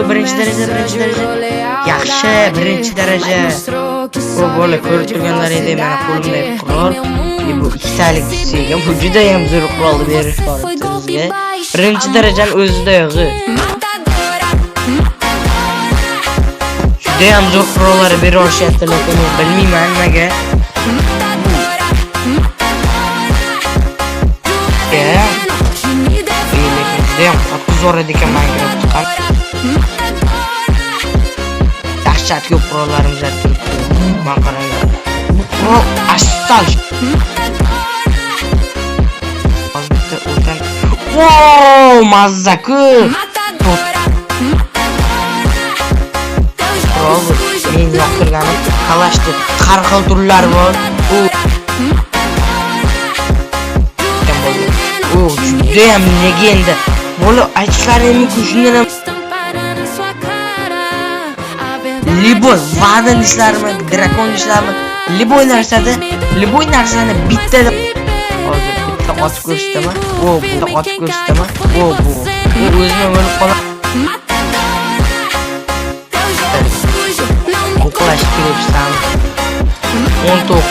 birinchi daraja. Yaxshi, birinchi daraja. Bu bola ko'rib turganlaringdek mana qo'limdagi qurol. Bu 2 talik sizga bu juda ham zo'r qurolni berishmoqda bizga. Birinchi darajani o'zida yo'g'i. Juda ham zo'r qurollar berishyapti, lekin men bilmayman nimaga. Judayam qattiq zo'r ekan Minecraft chiqqan. Dahshat ko'p qurollarimiz turibdi. Men qaranglar. Bu qurol astal. Hozirda o'tan. Wow, mazza-ku. Qurol men yoqtirganim kalashdi. Har xil turlar bor. Judayam legenda. Bola aytishlaringmi shundan ham Liboy va'da ishlarmi, drakon ishlarmi, Liboy narsada, Liboy narsani bitta hozir bitta otib ko'rsataman. Bu otib ko'rsataman. Bu o'zim o'lib qolaman. O'qlash kerak ishlarni. 10 to'q